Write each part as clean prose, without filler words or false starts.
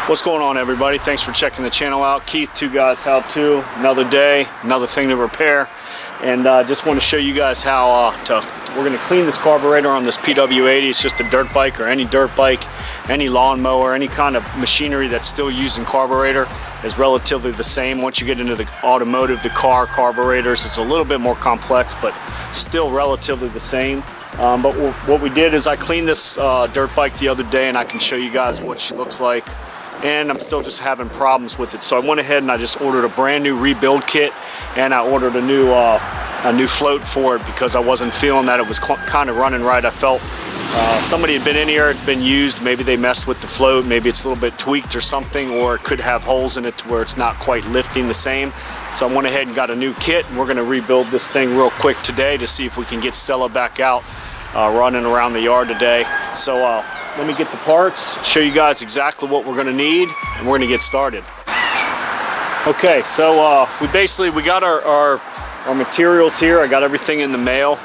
What's going on, everybody? Thanks for checking the channel out. Keith, Two Guys How To. Another day, another thing to repair, and just want to show you guys how we're going to clean this carburetor on this PW80. It's just a dirt bike, or any dirt bike, any lawnmower, any kind of machinery that's still using carburetor is relatively the same. Once you get into the automotive, the car carburetors, it's a little bit more complex, but still relatively the same. But what we did is I cleaned this dirt bike the other day, and I can show you guys what she looks like. And I'm still just having problems with it, so I went ahead and I just ordered a brand new rebuild kit, and I ordered a new float for it because I wasn't feeling that it was kind of running right. I felt somebody had been in here, it's been used, maybe they messed with the float, maybe it's a little bit tweaked or something, or it could have holes in it to where it's not quite lifting the same. So I went ahead and got a new kit, and we're going to rebuild this thing real quick today to see if we can get Stella back out running around the yard today. So let me get the parts, show you guys exactly what we're going to need, and we're going to get started. Okay, so we got our materials here. I got everything in the mail.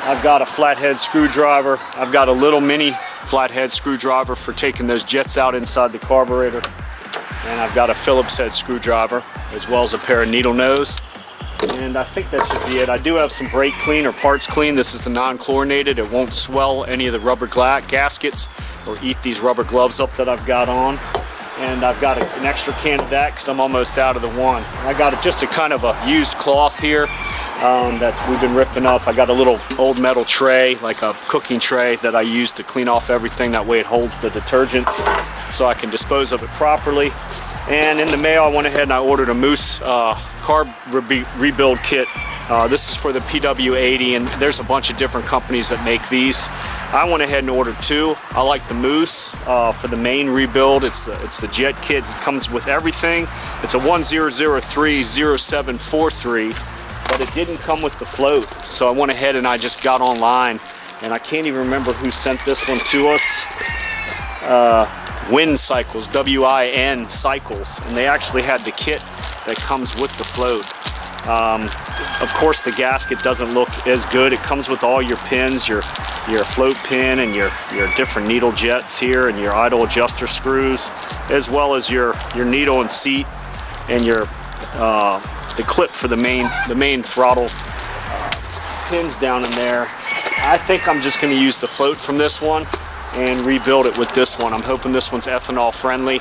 I've got a flathead screwdriver. I've got a little mini flathead screwdriver for taking those jets out inside the carburetor. And I've got a Phillips head screwdriver, as well as a pair of needle nose. And I think that should be it. I do have some brake clean or parts clean. This is the non-chlorinated. It won't swell any of the rubber gaskets or eat these rubber gloves up that I've got on. And I've got an extra can of that because I'm almost out of the one. I got just a kind of a used cloth here we've been ripping up. I got a little old metal tray, like a cooking tray, that I use to clean off everything. That way it holds the detergents so I can dispose of it properly. And in the mail, I went ahead and I ordered a Moose carb rebuild kit. This is for the PW80, and there's a bunch of different companies that make these. I went ahead and ordered two. I like the Moose for the main rebuild. It's the jet kit. It comes with everything. It's a 10030743, but it didn't come with the float. So I went ahead and I just got online, and I can't even remember who sent this one to us. Win Cycles, W-I-N Cycles, and they actually had the kit that comes with the float. Of course, the gasket doesn't look as good. It comes with all your pins, your float pin, and your different needle jets here, and your idle adjuster screws, as well as your needle and seat, and the clip for the main throttle pins down in there. I think I'm just going to use the float from this one and rebuild it with this one. I'm hoping this one's ethanol friendly,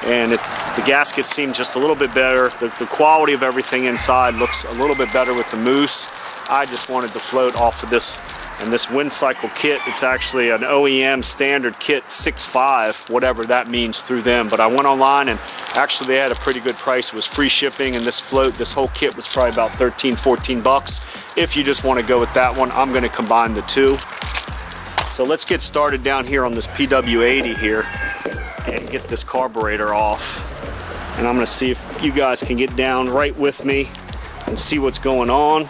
and the gaskets seem just a little bit better. The quality of everything inside looks a little bit better with the Moose. I just wanted the float off of this, and this Wind Cycle kit, it's actually an OEM standard kit, 6.5, whatever that means through them. But I went online, and actually they had a pretty good price. It was free shipping, and this whole kit was probably about 13, 14 bucks. If you just want to go with that one, I'm going to combine the two. So let's get started down here on this PW80 here and get this carburetor off. And I'm going to see if you guys can get down right with me and see what's going on.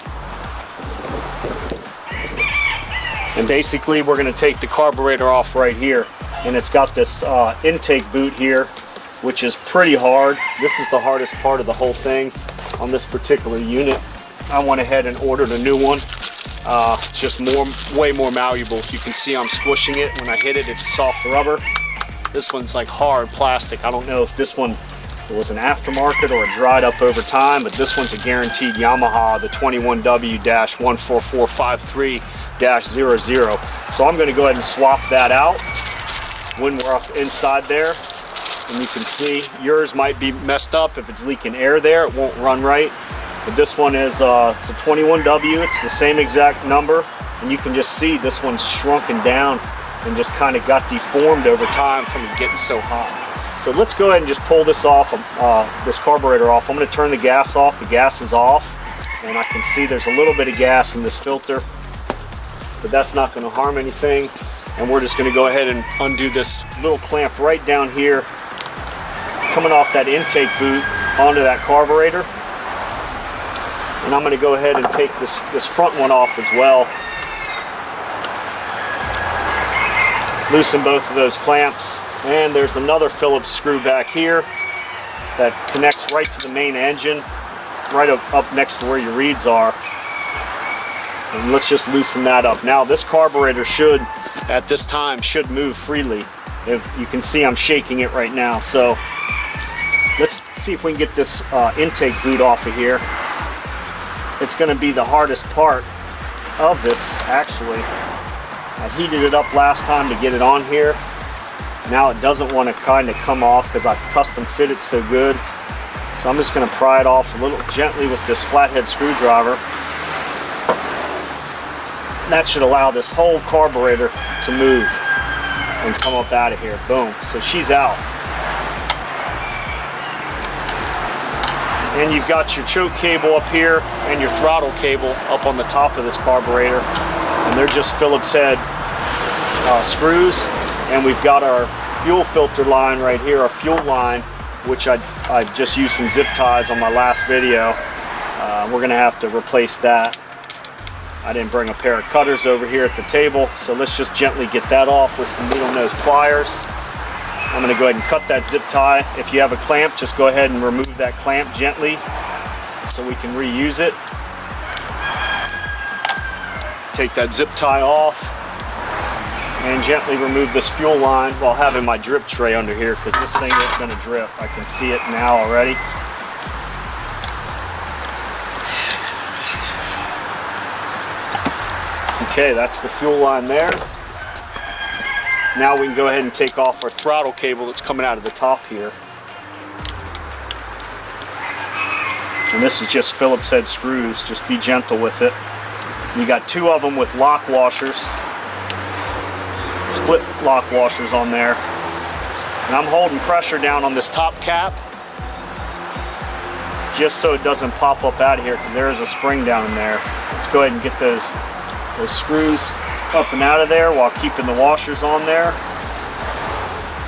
And basically we're going to take the carburetor off right here. And it's got this intake boot here, which is pretty hard. This is the hardest part of the whole thing on this particular unit. I went ahead and ordered a new one. It's just way more malleable. You can see I'm squishing it. When I hit it, it's soft rubber. This one's like hard plastic. I don't know if this one was an aftermarket or it dried up over time, but this one's a guaranteed Yamaha, the 21W-14453-00. So I'm going to go ahead and swap that out when we're up inside there. And you can see yours might be messed up. If it's leaking air there, it won't run right. But this one is it's a 21W. It's the same exact number, and you can just see this one's shrunken down and just kind of got deformed over time from it getting so hot. So let's go ahead and just pull this off, this carburetor off. I'm going to turn the gas off. The gas is off, and I can see there's a little bit of gas in this filter, but that's not going to harm anything. And we're just going to go ahead and undo this little clamp right down here, coming off that intake boot onto that carburetor. And I'm going to go ahead and take this front one off as well. Loosen both of those clamps. And there's another Phillips screw back here that connects right to the main engine, right up next to where your reeds are. And let's just loosen that up. Now this carburetor at this time should move freely. You can see I'm shaking it right now. So Let's see if we can get this intake boot off of here. It's going to be the hardest part of this, actually. I heated it up last time to get it on here. Now it doesn't want to kind of come off because I've custom fit it so good. So I'm just going to pry it off a little gently with this flathead screwdriver. That should allow this whole carburetor to move and come up out of here. Boom. So she's out. And you've got your choke cable up here and your throttle cable up on the top of this carburetor. And they're just Phillips head screws. And we've got our fuel filter line right here, our fuel line, which I just used some zip ties on my last video. We're gonna have to replace that. I didn't bring a pair of cutters over here at the table, so let's just gently get that off with some needle nose pliers. I'm gonna go ahead and cut that zip tie. If you have a clamp, just go ahead and remove that clamp gently so we can reuse it. Take that zip tie off and gently remove this fuel line while having my drip tray under here, because this thing is going to drip. I can see it now already. Okay, that's the fuel line there. Now we can go ahead and take off our throttle cable that's coming out of the top here. And this is just Phillips head screws. Just be gentle with it. You got 2 of them with lock washers. Split lock washers on there, and I'm holding pressure down on this top cap just so it doesn't pop up out of here, because there is a spring down in there. Let's go ahead and get those screws up and out of there while keeping the washers on there.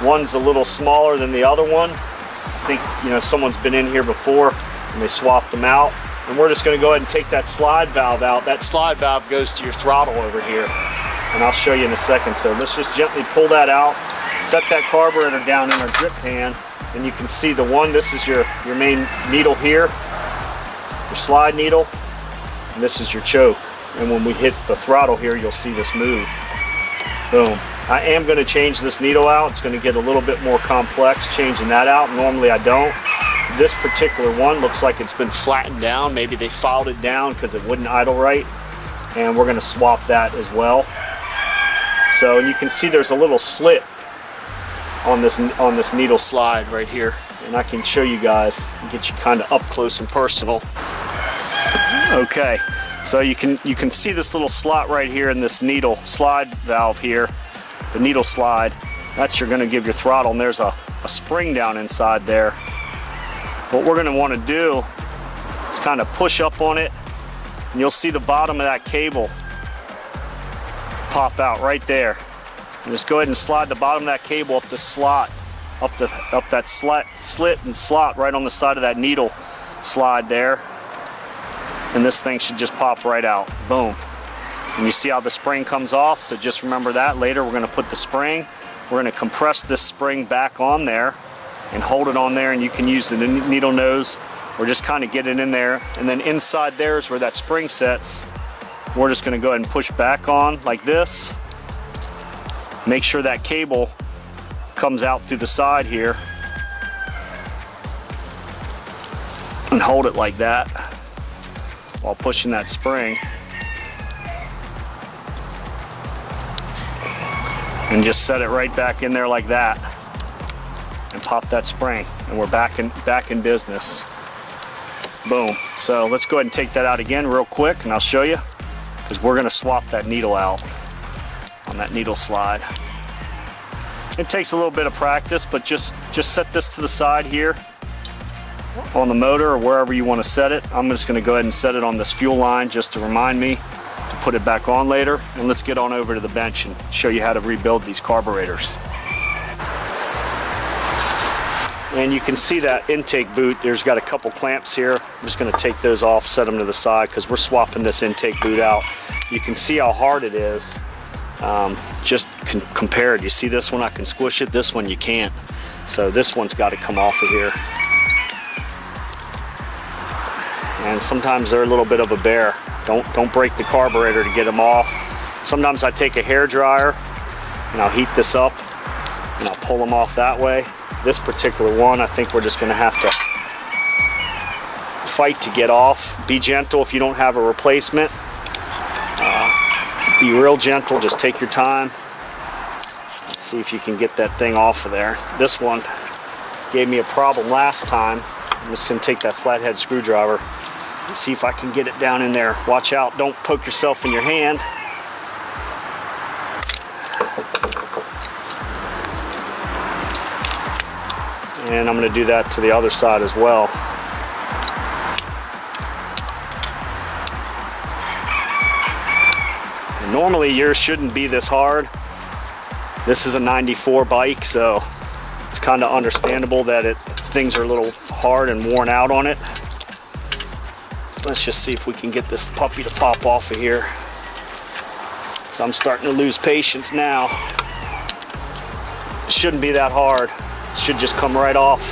One's a little smaller than the other one. I think, you know, someone's been in here before and they swapped them out. And we're just going to go ahead and take that slide valve out. That slide valve goes to your throttle over here, and I'll show you in a second. So let's just gently pull that out, set that carburetor down in our drip pan, and you can see the one, this is your main needle here, your slide needle, and this is your choke. And when we hit the throttle here, you'll see this move. Boom. I am going to change this needle out. It's going to get a little bit more complex changing that out. Normally I don't. This particular one looks like it's been flattened down. Maybe they filed it down because it wouldn't idle right. And we're going to swap that as well. So you can see there's a little slit on this needle slide right here, and I can show you guys and get you kind of up close and personal. Okay, so you can see this little slot right here in this needle slide valve here, the needle slide. That's you're going to give your throttle, and there's a spring down inside there. What we're going to want to do is kind of push up on it, and you'll see the bottom of that cable pop out right there. And just go ahead and slide the bottom of that cable up the slot, up that slit and slot right on the side of that needle slide there. And this thing should just pop right out. Boom. And you see how the spring comes off, so just remember that. Later we're going to put the spring, we're going to compress this spring back on there and hold it on there, and you can use the needle nose or just kind of get it in there. And then inside there is where that spring sets. We're just going to go ahead and push back on like this. Make sure that cable comes out through the side here and hold it like that while pushing that spring. And just set it right back in there like that and pop that spring, and we're back in business. Boom. So let's go ahead and take that out again real quick, and I'll show you, because we're going to swap that needle out on that needle slide. It takes a little bit of practice, but just set this to the side here on the motor or wherever you want to set it. I'm just going to go ahead and set it on this fuel line just to remind me to put it back on later. And let's get on over to the bench and show you how to rebuild these carburetors. And you can see that intake boot, there's got a couple clamps here. I'm just going to take those off, set them to the side, because we're swapping this intake boot out. You can see how hard it is. Just compared, you see this one, I can squish it, this one you can't. So this one's got to come off of here. And sometimes they're a little bit of a bear. Don't break the carburetor to get them off. Sometimes I take a hair dryer and I'll heat this up and I'll pull them off that way. This particular one, I think we're just going to have to fight to get off. Be gentle if you don't have a replacement. Be real gentle, just take your time. Let's see if you can get that thing off of there. This one gave me a problem last time. I'm just going to take that flathead screwdriver and see if I can get it down in there. Watch out, don't poke yourself in your hand. And I'm going to do that to the other side as well. And normally yours shouldn't be this hard. This is a 94 bike, so it's kind of understandable that things are a little hard and worn out on it. Let's just see if we can get this puppy to pop off of here. So I'm starting to lose patience now. It shouldn't be that hard. It should just come right off.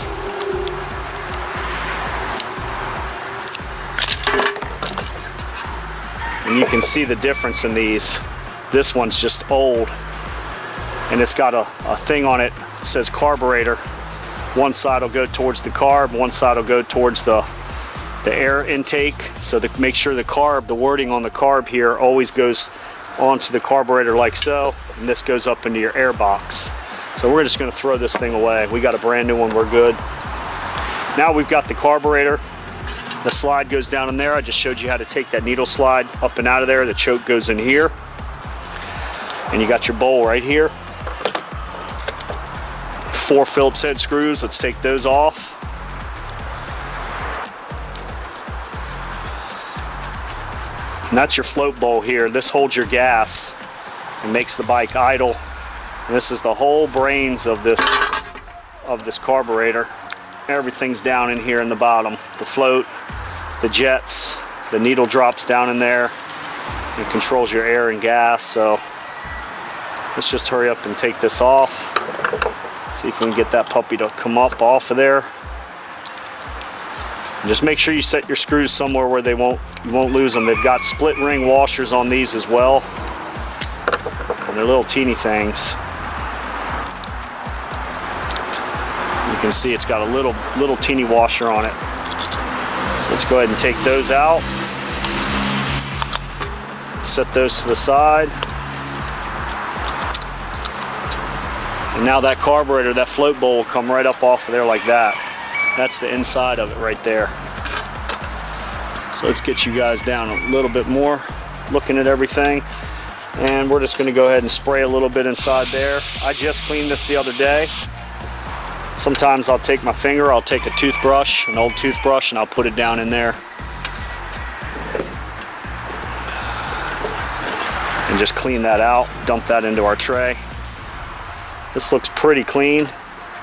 And you can see the difference in these. This one's just old. And it's got a thing on it that says carburetor. One side will go towards the carb, one side will go towards the air intake. So to make sure the wording on the carb here always goes onto the carburetor like so. And this goes up into your air box. So we're just going to throw this thing away. We got a brand new one, we're good. Now we've got the carburetor. The slide goes down in there. I just showed you how to take that needle slide up and out of there. The choke goes in here. And you got your bowl right here. 4 Phillips head screws. Let's take those off. And that's your float bowl here. This holds your gas and makes the bike idle. And this is the whole brains of this carburetor. Everything's down in here in the bottom. The float, the jets, the needle drops down in there. It controls your air and gas. So let's just hurry up and take this off. See if we can get that puppy to come up off of there. And just make sure you set your screws somewhere where you won't lose them. They've got split ring washers on these as well. And they're little teeny things. You can see it's got a little teeny washer on it. So let's go ahead and take those out. Set those to the side. And now that carburetor, that float bowl will come right up off of there like that. That's the inside of it right there. So let's get you guys down a little bit more, looking at everything. And we're just going to go ahead and spray a little bit inside there. I just cleaned this the other day. Sometimes I'll take my finger, I'll take a toothbrush, an old toothbrush, and I'll put it down in there. And just clean that out, dump that into our tray. This looks pretty clean.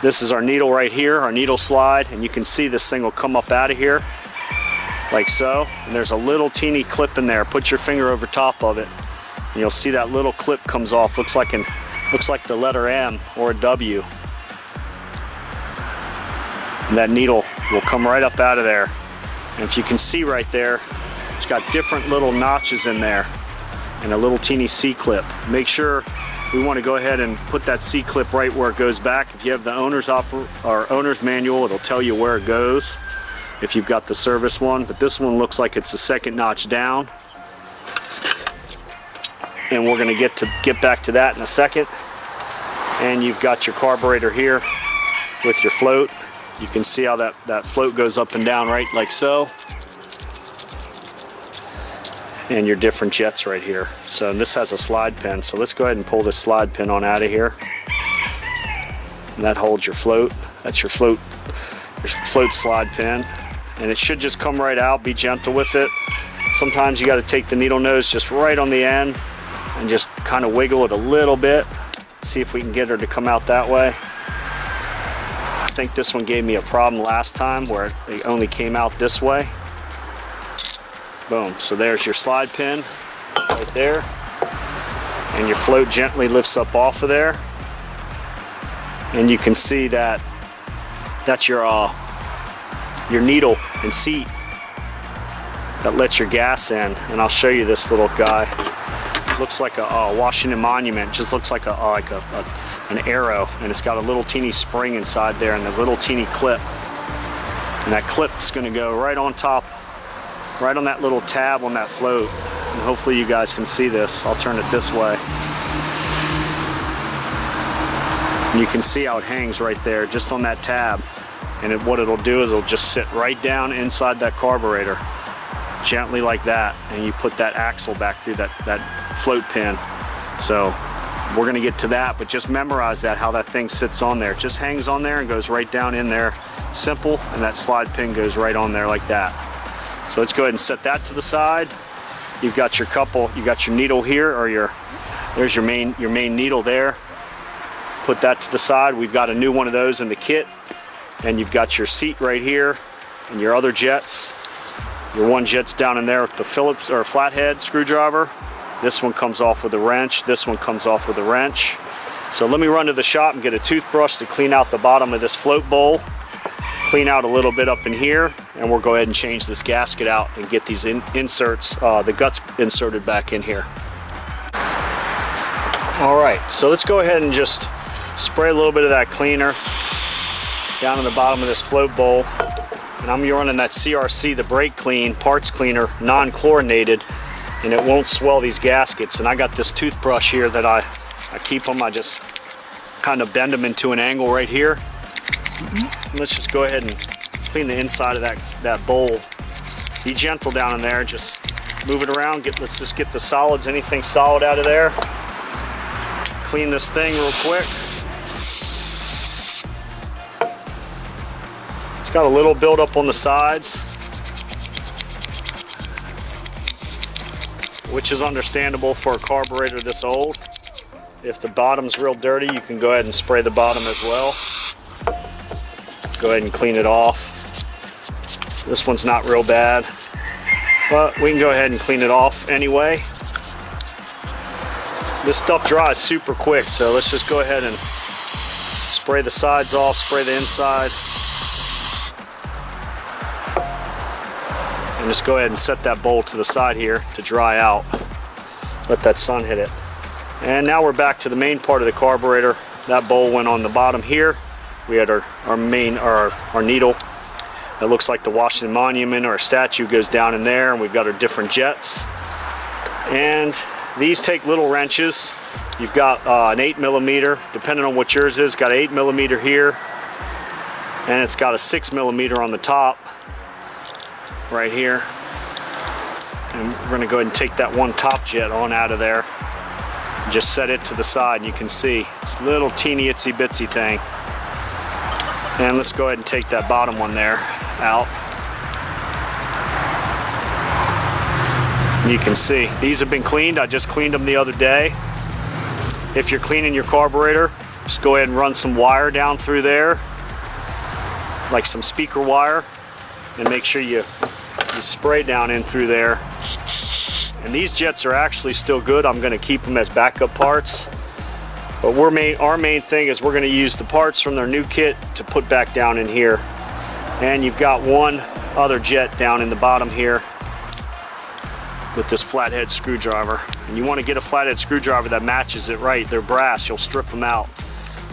This is our needle right here, our needle slide, and you can see this thing will come up out of here, like so. And there's a little teeny clip in there. Put your finger over top of it, and you'll see that little clip comes off. Looks like the letter M or a W. And that needle will come right up out of there. And if you can see right there, it's got different little notches in there and a little teeny C-clip. Make sure we want to go ahead and put that C-clip right where it goes back. If you have the owner's manual, it'll tell you where it goes if you've got the service one. But this one looks like it's the second notch down. And we're going to get back to that in a second. And you've got your carburetor here with your float. You can see how that float goes up and down right like so. And your different jets right here. So this has a slide pin. So let's go ahead and pull this slide pin on out of here. And that holds your float. That's your float slide pin. And it should just come right out. Be gentle with it. Sometimes you got to take the needle nose just right on the end and just kind of wiggle it a little bit. See if we can get her to come out that way. I think this one gave me a problem last time where it only came out this way. Boom, so there's your slide pin right there. And your float gently lifts up off of there. And you can see that that's your needle and seat that lets your gas in. And I'll show you this little guy. looks like a Washington Monument. Just looks like an arrow, and it's got a little teeny spring inside there and a little teeny clip. And that clip's going to go right on top, right on that little tab on that float. And hopefully you guys can see this. I'll turn it this way. And you can see how it hangs right there, just on that tab. And what it'll do is it'll just sit right down inside that carburetor, gently like that. And you put that axle back through that float pin. So we're gonna get to that, but just memorize that, how that thing sits on there. It just hangs on there and goes right down in there. Simple, and that slide pin goes right on there like that. So let's go ahead and set that to the side. You've got your needle here, or there's your main needle there. Put that to the side. We've got a new one of those in the kit. And you've got your seat right here and your other jets. Your one jet's down in there with the Phillips or flathead screwdriver. This one comes off with a wrench. This one comes off with a wrench. So let me run to the shop and get a toothbrush to clean out the bottom of this float bowl. Clean out a little bit up in here, and we'll go ahead and change this gasket out and get these inserts, the guts inserted back in here. All right, so let's go ahead and just spray a little bit of that cleaner down in the bottom of this float bowl. And I'm running that CRC, the brake clean, parts cleaner, non-chlorinated, and it won't swell these gaskets. And I got this toothbrush here that I keep them. I just kind of bend them into an angle right here. Let's just go ahead and clean the inside of that bowl. Be gentle down in there, just move it around. Let's just get the solids, anything solid out of there. Clean this thing real quick. It's got a little buildup on the sides, which is understandable for a carburetor this old. If the bottom's real dirty, you can go ahead and spray the bottom as well. Go ahead and clean it off. This one's not real bad, but we can go ahead and clean it off anyway. This stuff dries super quick, so let's just go ahead and spray the sides off, spray the inside. And just go ahead and set that bowl to the side here to dry out. Let that sun hit it. And now we're back to the main part of the carburetor. That bowl went on the bottom here. We had our needle that looks like the Washington Monument or a statue goes down in there, and we've got our different jets. And these take little wrenches. You've got an 8mm, depending on what yours is, got an 8mm here, and it's got a 6mm on the top right here. And we're gonna go ahead and take that one top jet on out of there. Just set it to the side, and you can see it's a little teeny itsy bitsy thing. And let's go ahead and take that bottom one there out. You can see these have been cleaned. I just cleaned them the other day. If you're cleaning your carburetor, just go ahead and run some wire down through there, like some speaker wire, and make sure you spray down in through there. And these jets are actually still good. I'm going to keep them as backup parts. But our main thing is we're going to use the parts from their new kit to put back down in here. And you've got one other jet down in the bottom here with this flathead screwdriver. And you want to get a flathead screwdriver that matches it right. They're brass, you'll strip them out.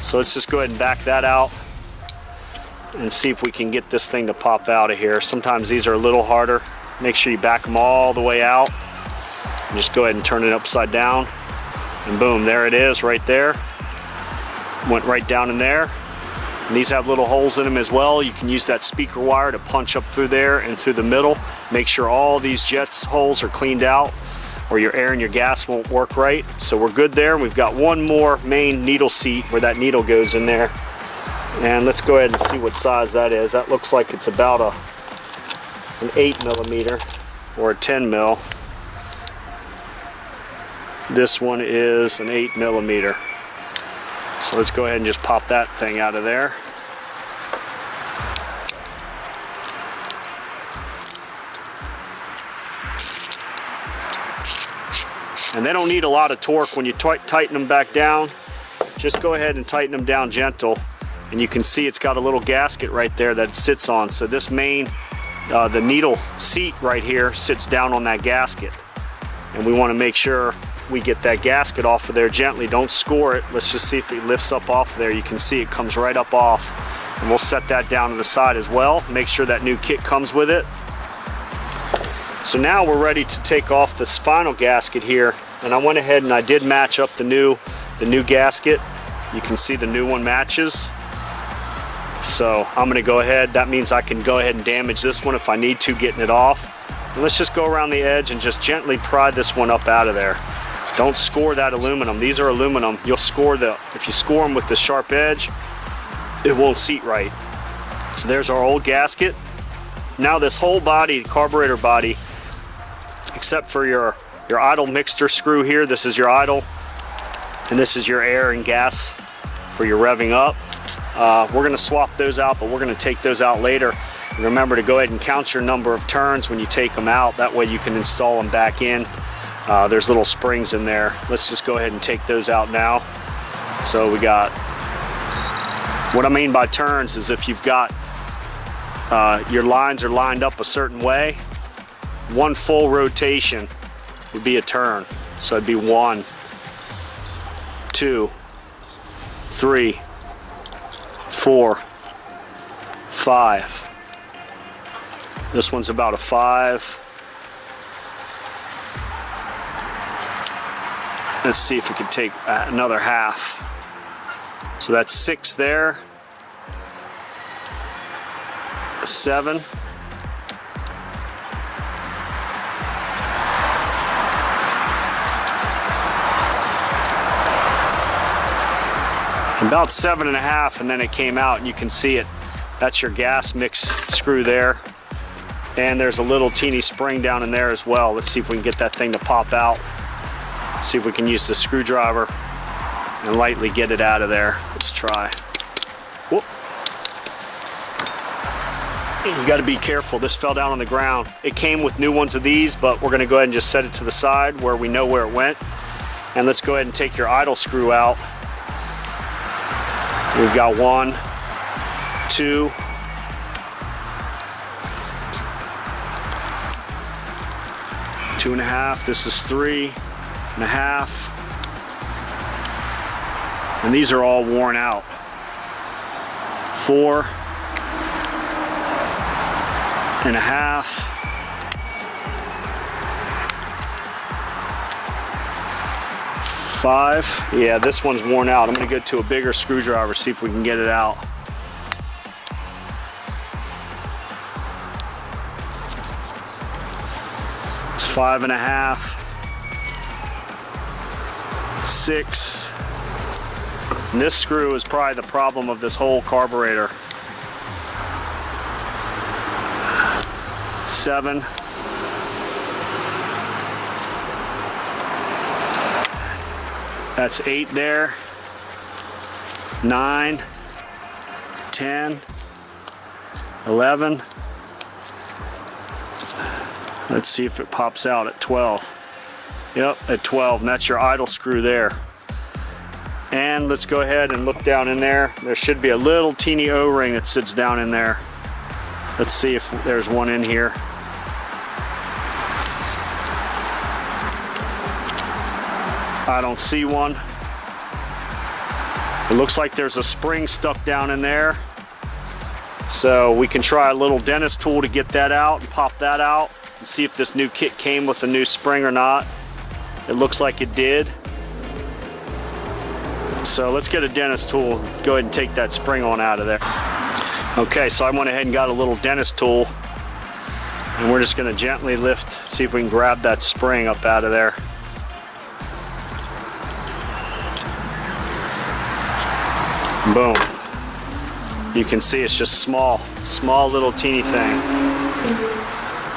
So let's just go ahead and back that out and see if we can get this thing to pop out of here. Sometimes these are a little harder. Make sure you back them all the way out. And just go ahead and turn it upside down. And boom, there it is right there. Went right down in there. And these have little holes in them as well. You can use that speaker wire to punch up through there and through the middle. Make sure all these jets holes are cleaned out, or your air and your gas won't work right. So we're good there. We've got one more main needle seat where that needle goes in there. And let's go ahead and see what size that is. That looks like it's about an 8mm or a 10mm. This one is an 8mm. So let's go ahead and just pop that thing out of there. And they don't need a lot of torque when you tighten them back down. Just go ahead and tighten them down gentle. And you can see it's got a little gasket right there that it sits on. So this main, the needle seat right here sits down on that gasket. And we want to make sure we get that gasket off of there gently. Don't score it. Let's just see if it lifts up off of there. You can see it comes right up off. And we'll set that down to the side as well. Make sure that new kit comes with it. So now we're ready to take off this final gasket here. And I went ahead and I did match up the new gasket. You can see the new one matches. So I'm gonna go ahead. That means I can go ahead and damage this one if I need to, getting it off. And let's just go around the edge and just gently pry this one up out of there. Don't score that aluminum. These are aluminum. You'll score if you score them with the sharp edge, it won't seat right. So there's our old gasket. Now this whole body, the carburetor body, except for your idle mixture screw here, this is your idle, and this is your air and gas for your revving up. We're gonna swap those out, but we're gonna take those out later. And remember to go ahead and count your number of turns when you take them out. That way you can install them back in. There's little springs in there. Let's just go ahead and take those out now. So we got, what I mean by turns is if you've got, your lines are lined up a certain way, one full rotation would be a turn. So it'd be 1, 2, 3, 4, 5. This one's about a 5. Let's see if we can take another half. So that's 6 there. 7. About 7.5, and then it came out, and you can see it. That's your gas mix screw there. And there's a little teeny spring down in there as well. Let's see if we can get that thing to pop out. See if we can use the screwdriver and lightly get it out of there. Let's try. Whoop. You got to be careful. This fell down on the ground. It came with new ones of these, but we're going to go ahead and just set it to the side where we know where it went. And let's go ahead and take your idle screw out. We've got 1, 2, 2.5. This is 3.5. And these are all worn out. 4.5. 5. Yeah, this one's worn out. I'm gonna go to a bigger screwdriver, see if we can get it out. It's 5.5. 6. And this screw is probably the problem of this whole carburetor. 7. That's 8 there. 9, 10, 11. Let's see if it pops out at 12. Yep, at 12, and that's your idle screw there. And let's go ahead and look down in there. There should be a little teeny O-ring that sits down in there. Let's see if there's one in here. I don't see one. It looks like there's a spring stuck down in there. So we can try a little dentist tool to get that out and pop that out and see if this new kit came with a new spring or not. It looks like it did. So let's get a dentist tool, go ahead and take that spring on out of there. Okay, so I went ahead and got a little dentist tool, and we're just gonna gently lift, see if we can grab that spring up out of there. Boom. You can see it's just small little teeny thing.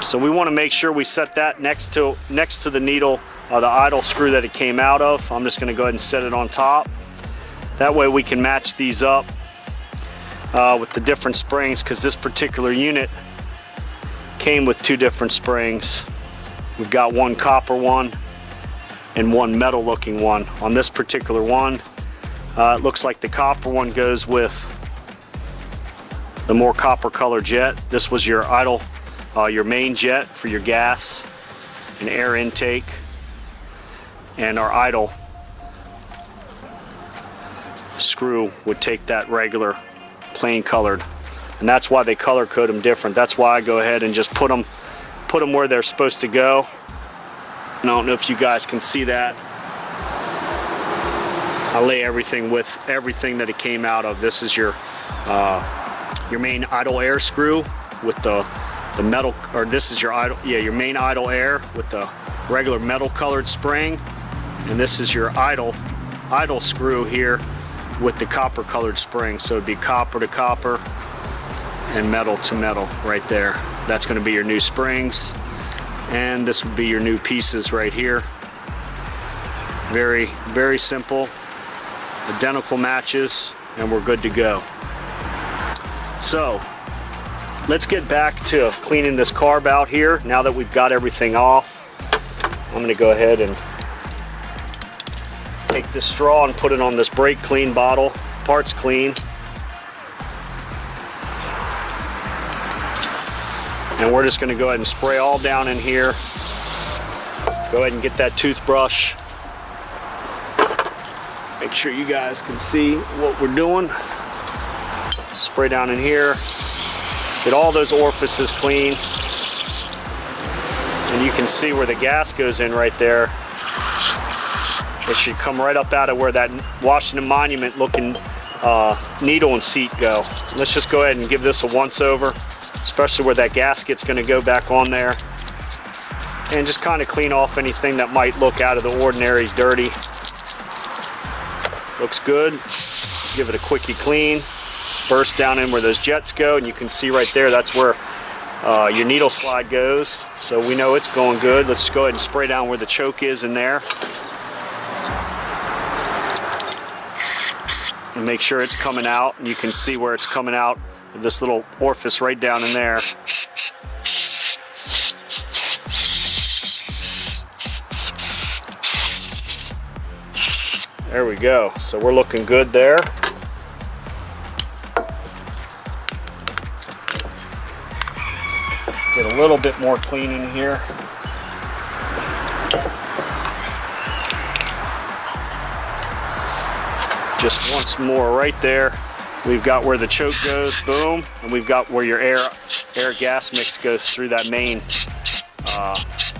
So we want to make sure we set that next to the needle, the idle screw that it came out of. I'm just going to go ahead and set it on top. That way we can match these up with the different springs, because this particular unit came with 2 different springs. We've got one copper one and one metal looking one. On this particular one, it looks like the copper one goes with the more copper color jet. This was your idle, your main jet for your gas and air intake. and our idle screw would take that regular plain colored, and that's why they color code them different. That's why I go ahead and just put them where they're supposed to go. And I don't know if you guys can see that. I lay everything with everything that it came out of. This is your main idle air screw with the metal, or this is your idle, yeah, your main idle air with the regular metal colored spring, and this is your idle screw here with the copper colored spring. So it'd be copper to copper and metal to metal right there. That's going to be your new springs, and this would be your new pieces right here. Very, very simple, identical matches, and we're good to go. So let's get back to cleaning this carb out here. Now that we've got everything off, I'm going to go ahead and take this straw and put it on this brake clean bottle, parts clean. And we're just going to go ahead and spray all down in here. Go ahead and get that toothbrush. Make sure you guys can see what we're doing. Spray down in here. Get all those orifices clean. And you can see where the gas goes in right there. It should come right up out of where that Washington Monument looking needle and seat go. Let's just go ahead and give this a once over, especially where that gasket's going to go back on there. And just kind of clean off anything that might look out of the ordinary, dirty. Looks good. Give it a quickie clean. Burst down in where those jets go, and you can see right there, that's where your needle slide goes. So we know it's going good. Let's go ahead and spray down where the choke is in there. And make sure it's coming out, and you can see where it's coming out of this little orifice right down in there. There we go. So we're looking good there. Get a little bit more clean in here. Just once more right there. We've got where the choke goes, boom, and we've got where your air gas mix goes through that main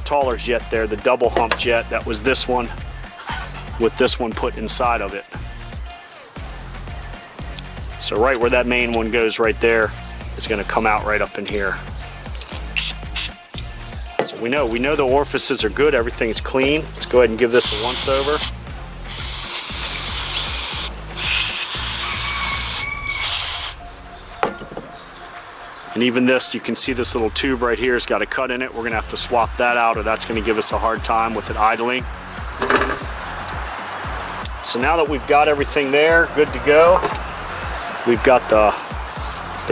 taller jet there, the double hump jet. That was this one, with this one put inside of it. So right where that main one goes right there, it's going to come out right up in here. So we know the orifices are good, everything's clean. Let's go ahead and give this a once over. And even this, you can see this little tube right here has got a cut in it. We're going to have to swap that out, or that's going to give us a hard time with it idling. So now that we've got everything there, good to go. We've got the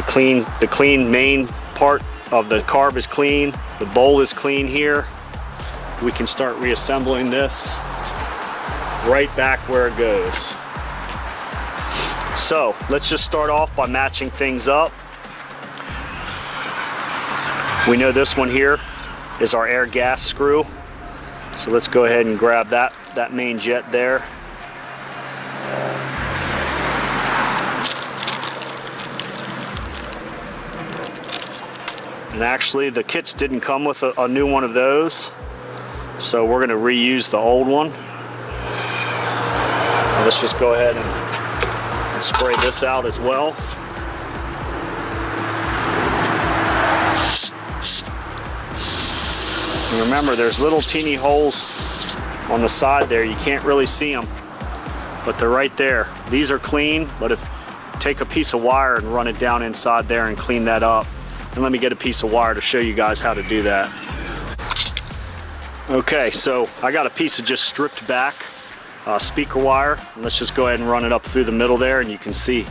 clean main part of the carb is clean. The bowl is clean here. We can start reassembling this right back where it goes. So let's just start off by matching things up. We know this one here is our air gas screw. So let's go ahead and grab that main jet there. And actually the kits didn't come with a new one of those, so we're going to reuse the old one. Now let's just go ahead and spray this out as well. And remember, there's little teeny holes on the side there. You can't really see them, but they're right there. These are clean, but take a piece of wire and run it down inside there and clean that up. And let me get a piece of wire to show you guys how to do that. Okay, so I got a piece of just stripped back speaker wire. And let's just go ahead and run it up through the middle there, and you can see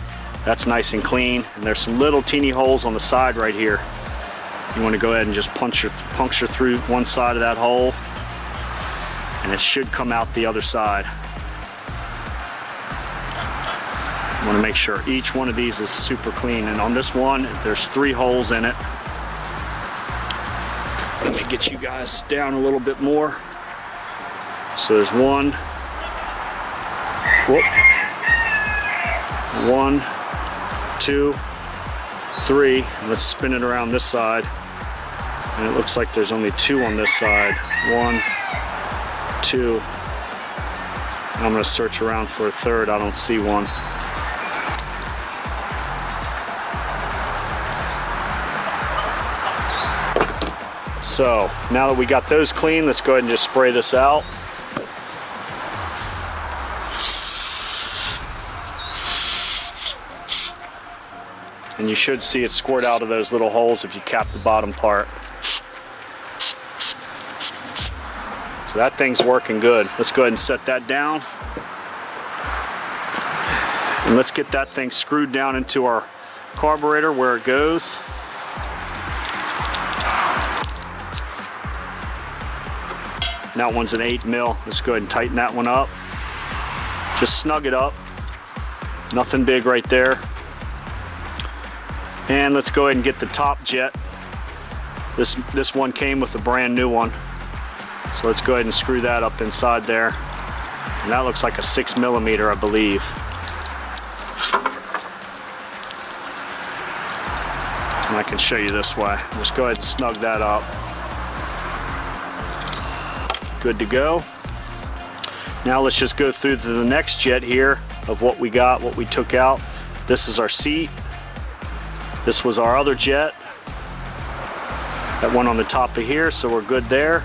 that's nice and clean. And there's some little teeny holes on the side right here. You want to go ahead and just puncture through one side of that hole, and it should come out the other side. You want to make sure each one of these is super clean. And on this one, there's 3 holes in it. Let me get you guys down a little bit more. So there's one. Whoop. 1, 2, 3. Let's spin it around this side. And it looks like there's only 2 on this side. 1, 2. I'm going to search around for a third. I don't see one. So now that we got those clean, let's go ahead and just spray this out. And you should see it squirt out of those little holes if you cap the bottom part. So that thing's working good. Let's go ahead and set that down. And let's get that thing screwed down into our carburetor where it goes. And that one's an 8 mil. Let's go ahead and tighten that one up. Just snug it up. Nothing big right there. And let's go ahead and get the top jet. This one came with a brand new one. So let's go ahead and screw that up inside there. And that looks like a 6 millimeter, I believe. And I can show you this way. Just go ahead and snug that up. Good to go. Now let's just go through to the next jet here of what we got, what we took out. This is our seat. This was our other jet. That one on the top of here, so we're good there.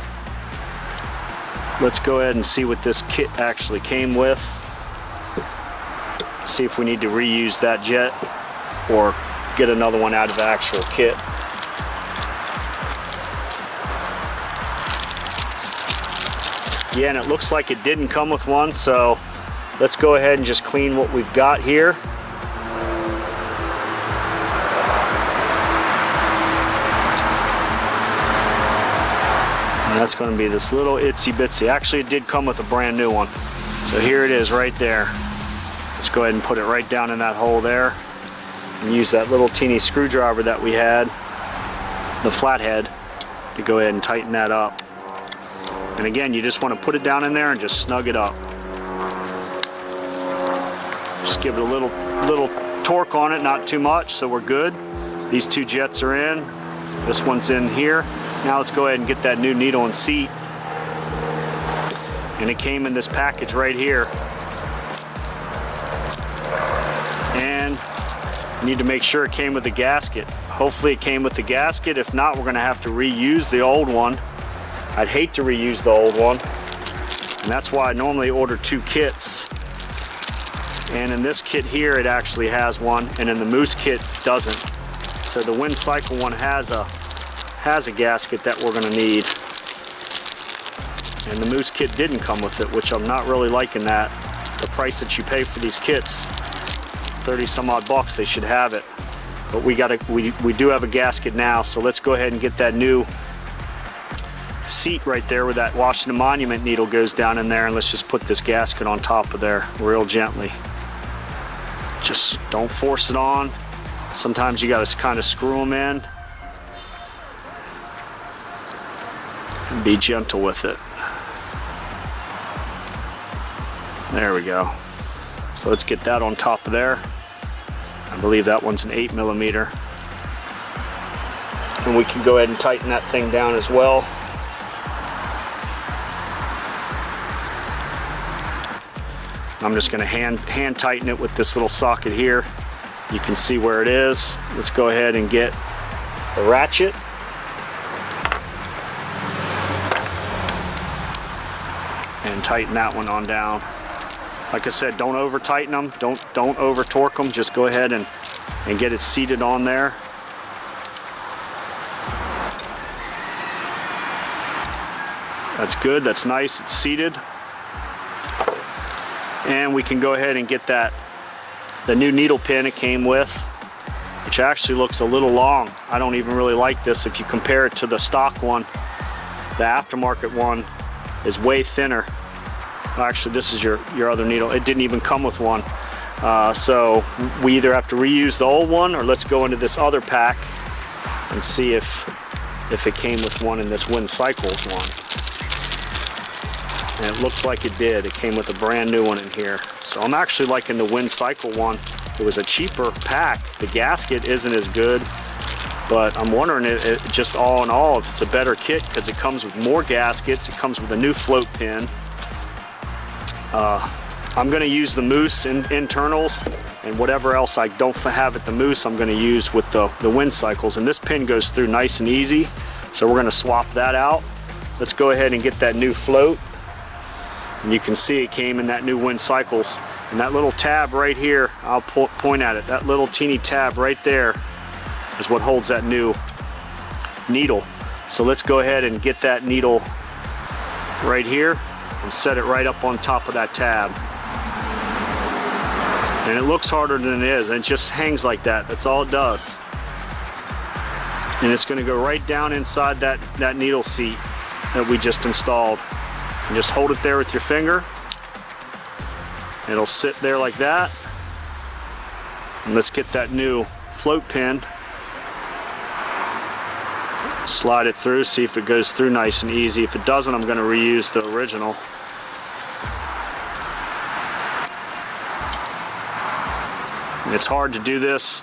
Let's go ahead and see what this kit actually came with. See if we need to reuse that jet or get another one out of the actual kit. Yeah, and it looks like it didn't come with one, so let's go ahead and just clean what we've got here. And that's going to be this little itsy bitsy. Actually, it did come with a brand new one. So here it is right there. Let's go ahead and put it right down in that hole there. And use that little teeny screwdriver that we had, the flathead, to go ahead and tighten that up. And again, you just want to put it down in there and just snug it up. Just give it a little torque on it, not too much, so we're good. These 2 jets are in. This one's in here. Now let's go ahead and get that new needle and seat. And it came in this package right here. And you need to make sure it came with a gasket. Hopefully it came with the gasket. If not, we're going to have to reuse the old one. I'd hate to reuse the old one. And that's why I normally order 2 kits. And in this kit here, it actually has one, and in the Moose kit, doesn't. So the wind cycle one has a gasket that we're going to need. And the Moose kit didn't come with it, which I'm not really liking that. The price that you pay for these kits, 30 some odd bucks, they should have it. But we do have a gasket now, so let's go ahead and get that new seat right there where that Washington Monument needle goes down in there, and let's just put this gasket on top of there real gently. Just don't force it on. Sometimes you got to kind of screw them in and be gentle with it. There we go. So let's get that on top of there. I believe that one's an 8 millimeter. And we can go ahead and tighten that thing down as well. I'm just going to hand tighten it with this little socket here. You can see where it is. Let's go ahead and get the ratchet. And tighten that one on down. Like I said, don't over tighten them. Don't over torque them. Just go ahead and get it seated on there. That's good. That's nice. It's seated. And we can go ahead and get the new needle pin it came with, which actually looks a little long. I don't even really like this. If you compare it to the stock one, the aftermarket one is way thinner. Well, actually, this is your other needle. It didn't even come with one. So we either have to reuse the old one, or let's go into this other pack and see if it came with one in this Wind Cycles one. And it looks like it did. It came with a brand new one in here. So I'm actually liking the Wind Cycle one. It was a cheaper pack. The gasket isn't as good, but I'm wondering it just all in all if it's a better kit, because it comes with more gaskets. It comes with a new float pin. I'm going to use the Moose internals, and whatever else I don't have at the Moose I'm going to use with the Wind Cycles. And this pin goes through nice and easy, so we're going to swap that out. Let's go ahead and get that new float. And you can see it came in that new Wind Cycles. And that little tab right here, I'll point at it, that little teeny tab right there is what holds that new needle. So let's go ahead and get that needle right here and set it right up on top of that tab. And it looks harder than it is, and it just hangs like that. That's all it does. And it's going to go right down inside that needle seat that we just installed. And just hold it there with your finger. It'll sit there like that. And let's get that new float pin. Slide it through, see if it goes through nice and easy. If it doesn't, I'm going to reuse the original. And it's hard to do this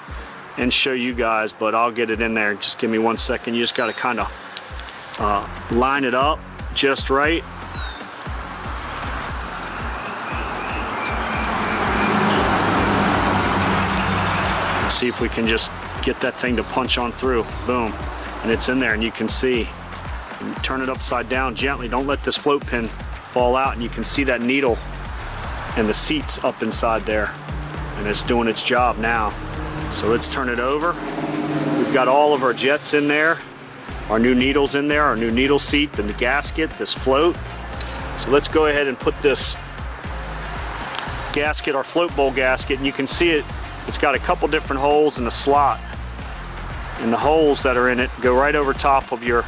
and show you guys, but I'll get it in there. Just give me 1 second. You just got to kind of line it up just right. See if we can just get that thing to punch on through. Boom. And it's in there, and you can see. And turn it upside down gently. Don't let this float pin fall out, and you can see that needle and the seats up inside there. And it's doing its job now. So let's turn it over. We've got all of our jets in there, our new needles in there, our new needle seat, the gasket, this float. So let's go ahead and put this gasket, our float bowl gasket, and you can see it. It's got a couple different holes in the slot, and the holes that are in it go right over top of your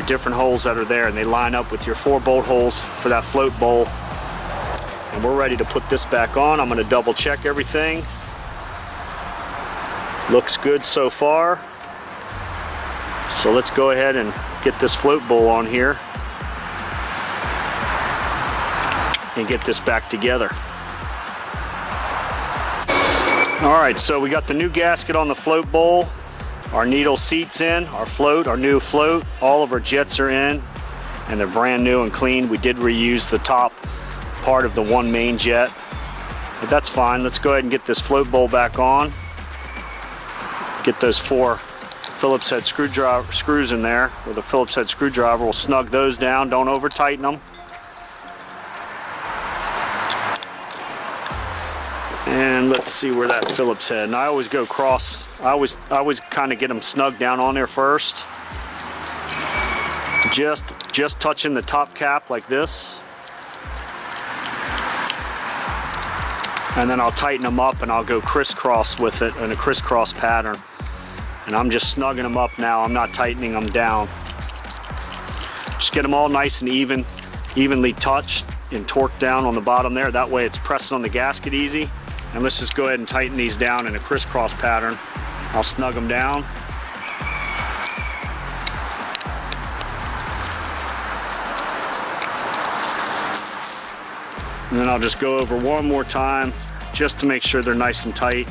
different holes that are there, and they line up with your 4 bolt holes for that float bowl. And we're ready to put this back on. I'm going to double check everything. Looks good so far. So let's go ahead and get this float bowl on here and get this back together. Alright, so we got the new gasket on the float bowl, our needle seats in, our float, our new float, all of our jets are in, and they're brand new and clean. We did reuse the top part of the one main jet, but that's fine. Let's go ahead and get this float bowl back on. Get those 4 Phillips head screws in there with a Phillips head screwdriver. We'll snug those down, don't over tighten them. And let's see where that Phillips head, and I always go cross, I always kind of get them snug down on there first. Just touching the top cap like this. And then I'll tighten them up, and I'll go crisscross with it in a crisscross pattern. And I'm just snugging them up now. I'm not tightening them down. Just get them all nice and evenly touched and torqued down on the bottom there. That way it's pressing on the gasket easy. And let's just go ahead and tighten these down in a crisscross pattern. I'll snug them down. And then I'll just go over one more time just to make sure they're nice and tight.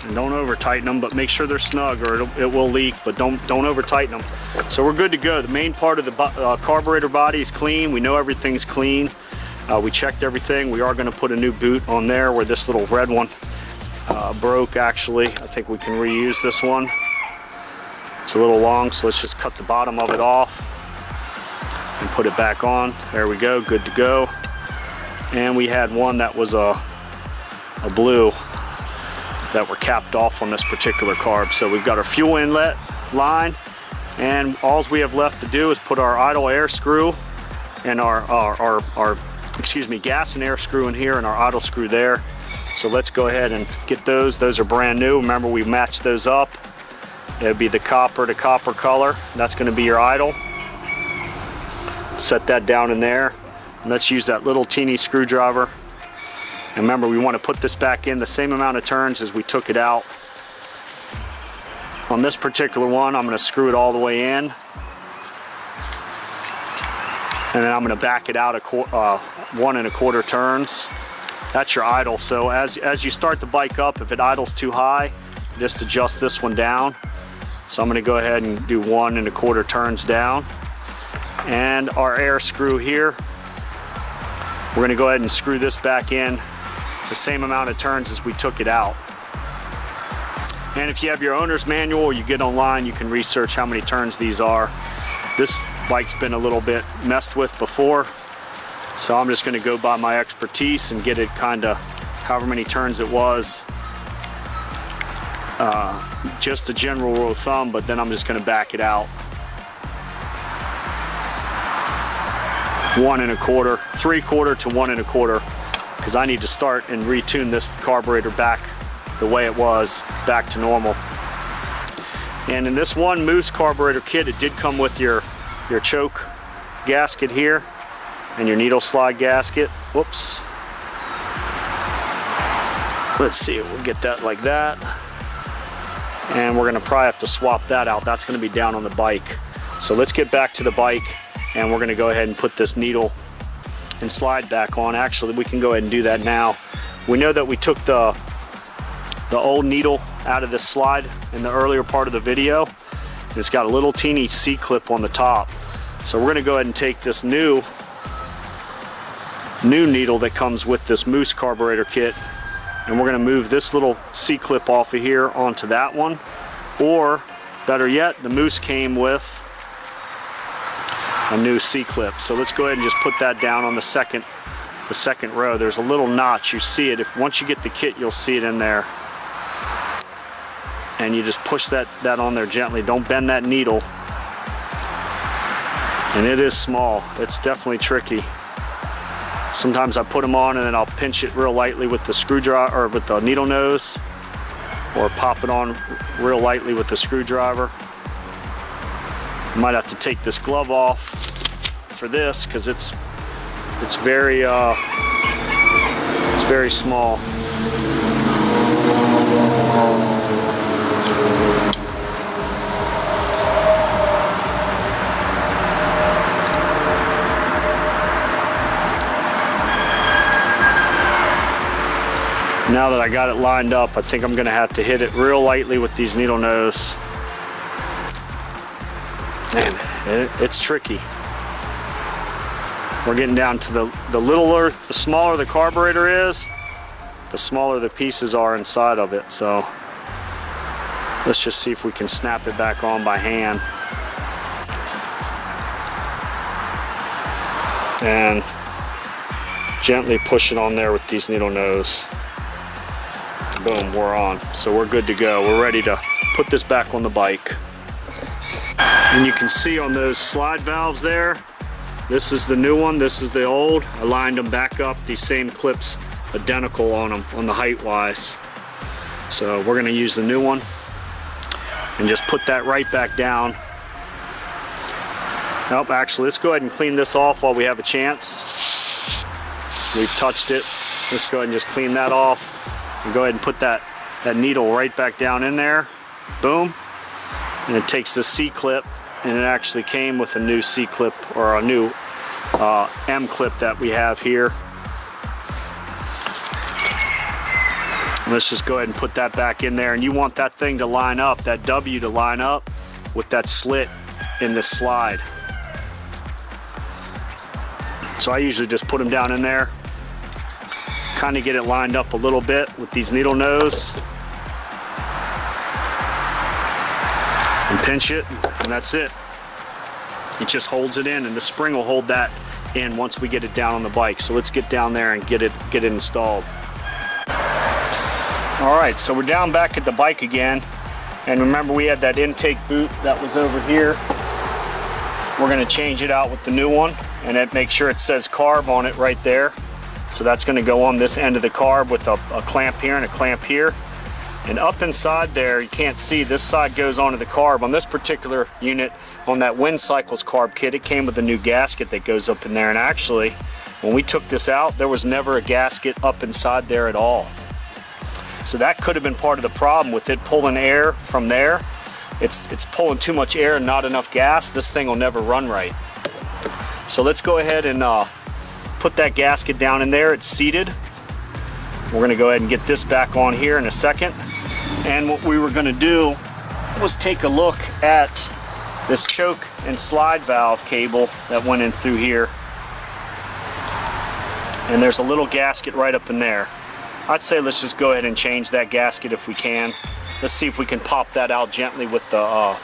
And don't over tighten them, but make sure they're snug or it will leak, but don't over tighten them. So we're good to go. The main part of the carburetor body is clean. We know everything's clean. We checked everything. We are going to put a new boot on there where this little red one broke actually. I think we can reuse this one. It's a little long, so let's just cut the bottom of it off and put it back on. There we go, good to go. And we had one that was a blue that were capped off on this particular carb. So we've got our fuel inlet line, and all we have left to do is put our idle air screw and our gas and air screw in here and our idle screw there. So let's go ahead and get those. Those are brand new. Remember, we matched those up. It would be the copper to copper color. That's going to be your idle. Set that down in there. And let's use that little teeny screwdriver. And remember, we want to put this back in the same amount of turns as we took it out On this particular one, I'm going to screw it all the way in. And then I'm going to back it out 1 1/4 turns. That's your idle. So as you start the bike up, if it idles too high, just adjust this one down. So I'm going to go ahead and do 1 1/4 turns down. And our air screw here, we're going to go ahead and screw this back in the same amount of turns as we took it out. And if you have your owner's manual or you get online, you can research how many turns these are. This bike's been a little bit messed with before, so I'm just going to go by my expertise and get it kind of however many turns it was. Just a general rule of thumb, but then I'm just going to back it out. 1 1/4, 3/4 to 1 1/4, because I need to start and retune this carburetor back the way it was, back to normal. And in this one Moose carburetor kit, it did come with your choke gasket here and your needle slide gasket. Whoops. Let's see, we'll get that like that. And we're gonna probably have to swap that out. That's gonna be down on the bike. So let's get back to the bike, and we're gonna go ahead and put this needle and slide back on. Actually, we can go ahead and do that now. We know that we took the old needle out of this slide in the earlier part of the video. It's got a little teeny C-clip on the top. So we're gonna go ahead and take this new needle that comes with this Moose carburetor kit, and we're gonna move this little C-clip off of here onto that one. Or better yet, the Moose came with a new C-clip. So let's go ahead and just put that down on the second row. There's a little notch, you see it. Once you get the kit, you'll see it in there. And you just push that on there gently. Don't bend that needle. And it is small. It's definitely tricky. Sometimes I put them on and then I'll pinch it real lightly with the screwdriver or with the needle nose, or pop it on real lightly with the screwdriver. Might have to take this glove off for this because it's very small. Now that I got it lined up, I think I'm gonna have to hit it real lightly with these needle nose. Man, it's tricky. We're getting down to the smaller the carburetor is, the smaller the pieces are inside of it. So let's just see if we can snap it back on by hand. And gently push it on there with these needle nose. Boom, we're on. So we're good to go. We're ready to put this back on the bike. And you can see on those slide valves there, this is the new one, this is the old. I lined them back up, these same clips identical on them, on the height wise. So we're gonna use the new one and just put that right back down. Nope, actually, let's go ahead and clean this off while we have a chance. We've touched it. Let's go ahead and just clean that off. And go ahead and put that needle right back down in there. Boom. And it takes the C-clip, and it actually came with a new C-clip, or a new M-clip that we have here. Let's just go ahead and put that back in there. And you want that thing to line up, that W to line up with that slit in the slide. So I usually just put them down in there. Kind of get it lined up a little bit with these needle nose. And pinch it, and that's it. It just holds it in, and the spring will hold that in once we get it down on the bike. So let's get down there and get it installed. All right, so we're down back at the bike again. And remember, we had that intake boot that was over here. We're gonna change it out with the new one, and make sure it says carb on it right there. So that's gonna go on this end of the carb with a clamp here and a clamp here. And up inside there, you can't see, this side goes onto the carb. On this particular unit, on that Wind Cycles carb kit, it came with a new gasket that goes up in there. And actually, when we took this out, there was never a gasket up inside there at all. So that could have been part of the problem with it pulling air from there. it's pulling too much air and not enough gas, this thing will never run right. So let's go ahead and put that gasket down in there. It's seated. We're gonna go ahead and get this back on here in a second. And what we were gonna do was take a look at this choke and slide valve cable that went in through here. And there's a little gasket right up in there. I'd say let's just go ahead and change that gasket if we can. Let's see if we can pop that out gently with the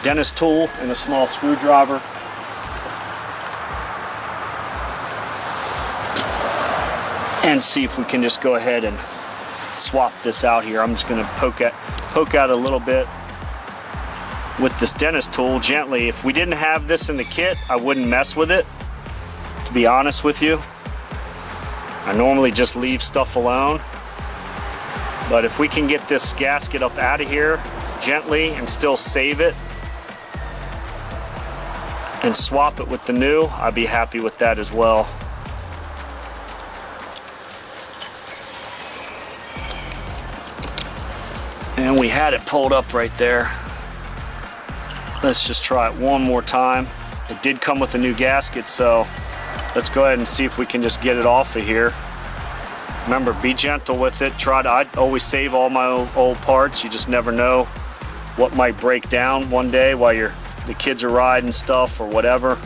dentist tool and a small screwdriver. And see if we can just go ahead and swap this out here. I'm just going to poke out a little bit with this dentist tool gently. If we didn't have this in the kit, I wouldn't mess with it, to be honest with you. I normally just leave stuff alone. But if we can get this gasket up out of here gently and still save it and swap it with the new, I'd be happy with that as well. And we had it pulled up right there. Let's just try it one more time. It did come with a new gasket, so let's go ahead and see if we can just get it off of here. Remember, be gentle with it. I'd always save all my old parts. You just never know what might break down one day while the kids are riding stuff or whatever.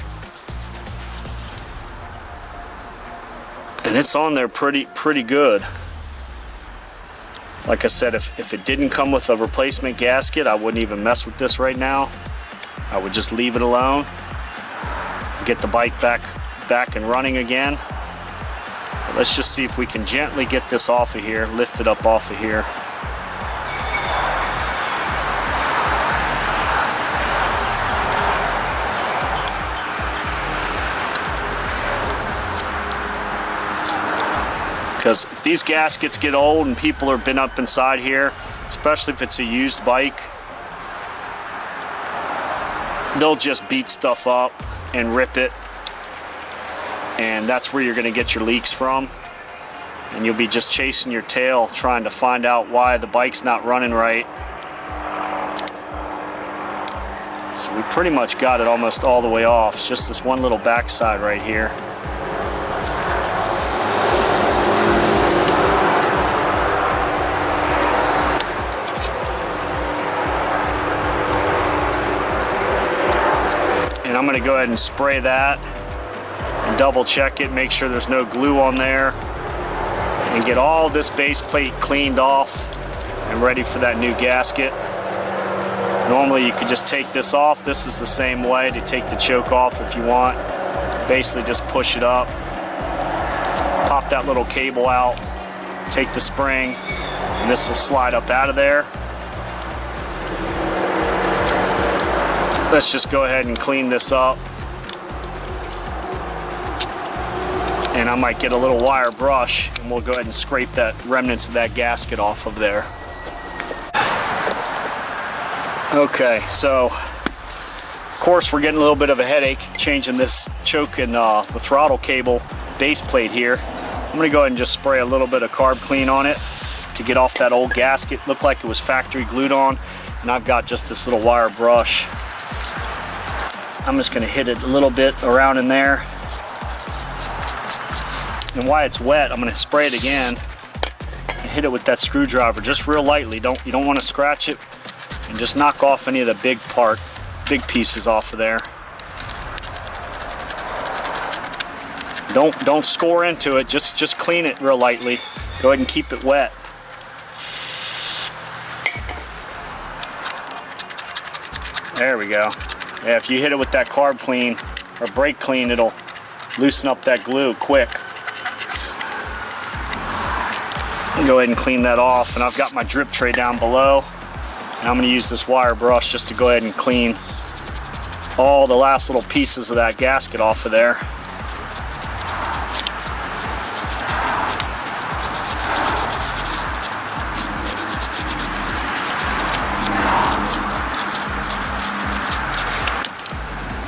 And it's on there pretty good. Like I said, if it didn't come with a replacement gasket, I wouldn't even mess with this right now. I would just leave it alone, get the bike back and running again. But let's just see if we can gently get this off of here, lift it up off of here. Because if these gaskets get old and people have been up inside here, especially if it's a used bike, they'll just beat stuff up and rip it. And that's where you're going to get your leaks from. And you'll be just chasing your tail trying to find out why the bike's not running right. So we pretty much got it almost all the way off. It's just this one little backside right here. And I'm going to go ahead and spray that and double check it, make sure there's no glue on there, and get all this base plate cleaned off and ready for that new gasket. Normally you could just take this off. This is the same way to take the choke off if you want. Basically just push it up, pop that little cable out, take the spring, and this will slide up out of there. Let's just go ahead and clean this up. And I might get a little wire brush and we'll go ahead and scrape that remnants of that gasket off of there. Okay, so of course we're getting a little bit of a headache changing this choke and the throttle cable base plate here. I'm gonna go ahead and just spray a little bit of carb clean on it to get off that old gasket. Looked like it was factory glued on, and I've got just this little wire brush. I'm just going to hit it a little bit around in there. And while it's wet, I'm going to spray it again and hit it with that screwdriver just real lightly. You don't want to scratch it, and just knock off any of the big pieces off of there. Don't score into it, just clean it real lightly. Go ahead and keep it wet. There we go. Yeah, if you hit it with that carb clean or brake clean, it'll loosen up that glue quick. Go ahead and clean that off, and I've got my drip tray down below, and I'm going to use this wire brush just to go ahead and clean all the last little pieces of that gasket off of there.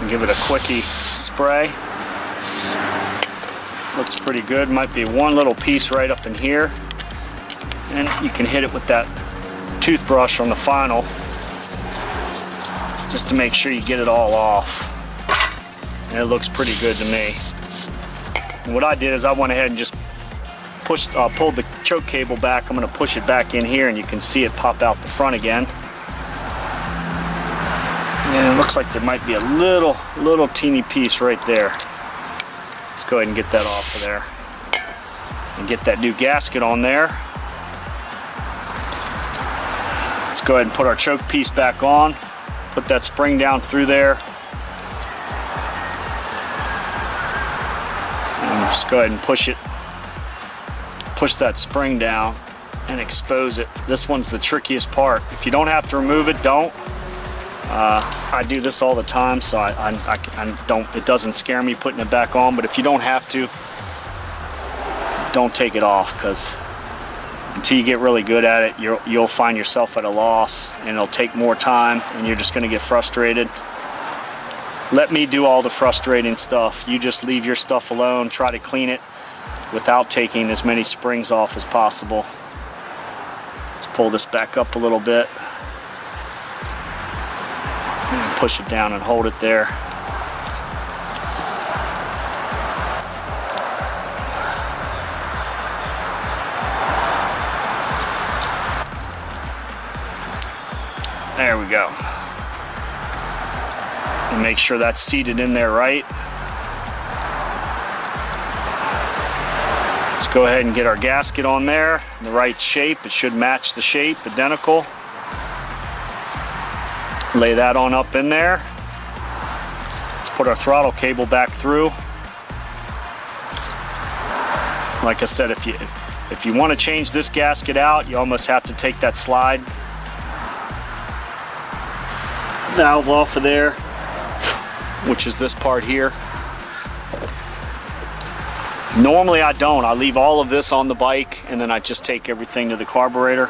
Give it a quickie spray. Looks pretty good. Might be one little piece right up in here, and you can hit it with that toothbrush on the final just to make sure you get it all off. And it looks pretty good to me. And what I did is I went ahead and just pulled the choke cable back. I'm going to push it back in here and you can see it pop out the front again. And it looks like there might be a little teeny piece right there. Let's go ahead and get that off of there. And get that new gasket on there. Let's go ahead and put our choke piece back on. Put that spring down through there. And just go ahead and push it. Push that spring down and expose it. This one's the trickiest part. If you don't have to remove it, don't. I do this all the time, so I don't. It doesn't scare me putting it back on. But if you don't have to, don't take it off, because until you get really good at it, you'll find yourself at a loss, and it'll take more time, and you're just going to get frustrated. Let me do all the frustrating stuff. You just leave your stuff alone. Try to clean it without taking as many springs off as possible. Let's pull this back up a little bit. And push it down and hold it there. There we go. And make sure that's seated in there right. Let's go ahead and get our gasket on there in the right shape. It should match the shape, identical. Lay that on up in there. Let's put our throttle cable back through. Like I said, if you want to change this gasket out, you almost have to take that slide valve off of there, which is this part here. Normally I don't. I leave all of this on the bike and then I just take everything to the carburetor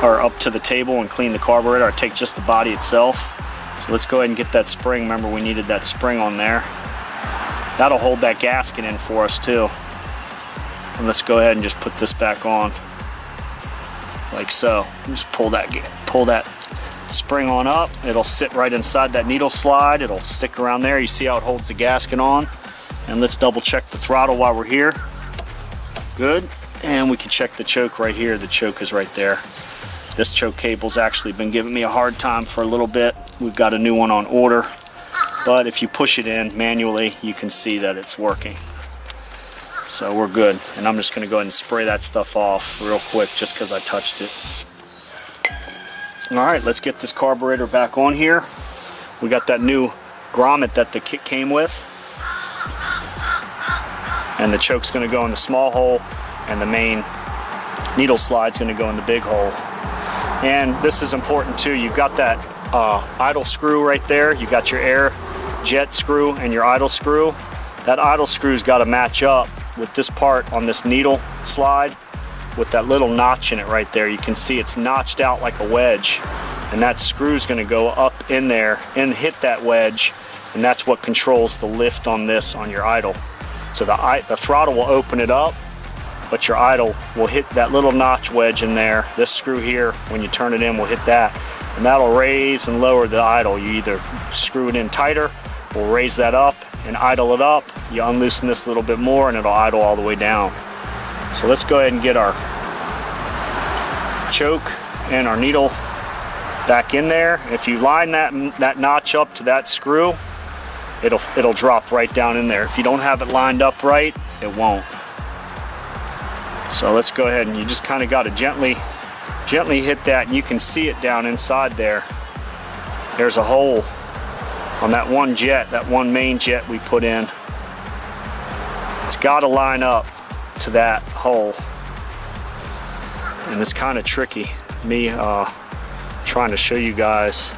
or up to the table and clean the carburetor. I take just the body itself. So let's go ahead and get that spring. Remember, we needed that spring on there. That'll hold that gasket in for us too. And let's go ahead and just put this back on like so. Just pull that spring on up. It'll sit right inside that needle slide. It'll stick around there. You see how it holds the gasket on. And let's double check the throttle while we're here. Good. And we can check the choke right here. The choke is right there. This choke cable's actually been giving me a hard time for a little bit. We've got a new one on order. But if you push it in manually, you can see that it's working. So we're good. And I'm just going to go ahead and spray that stuff off real quick just because I touched it. Alright, let's get this carburetor back on here. We got that new grommet that the kit came with. And the choke's going to go in the small hole, and the main needle slide's going to go in the big hole. And this is important too. You've got that idle screw right there. You got your air jet screw and your idle screw. That idle screw's got to match up with this part on this needle slide with that little notch in it right there. You can see it's notched out like a wedge, and that screw's going to go up in there and hit that wedge, and that's what controls the lift on this on your idle. So the throttle will open it up, but your idle will hit that little notch wedge in there. This screw here, when you turn it in, will hit that, and that'll raise and lower the idle. You either screw it in tighter or raise that up and idle it up. You unloosen this a little bit more and it'll idle all the way down. So let's go ahead and get our choke and our needle back in there. If you line that notch up to that screw, it'll drop right down in there. If you don't have it lined up right, it won't. So let's go ahead, and you just kind of got to gently hit that, and you can see it down inside there. There's a hole on that one jet, that one main jet we put in. It's got to line up to that hole, and it's kind of tricky. Me trying to show you guys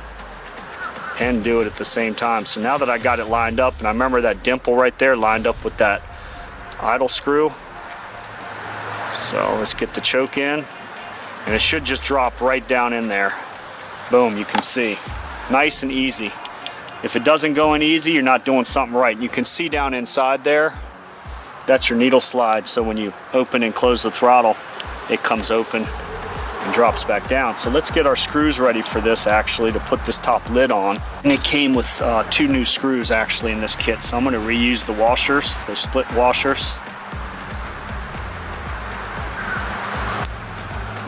and do it at the same time. So now that I got it lined up, and I remember that dimple right there lined up with that idle screw. So let's get the choke in, and it should just drop right down in there. Boom, you can see. Nice and easy. If it doesn't go in easy, you're not doing something right. You can see down inside there, that's your needle slide. So when you open and close the throttle, it comes open. and drops back down. So let's get our screws ready for this actually to put this top lid on. And it came with 2 new screws actually in this kit. So I'm going to reuse the washers, the split washers.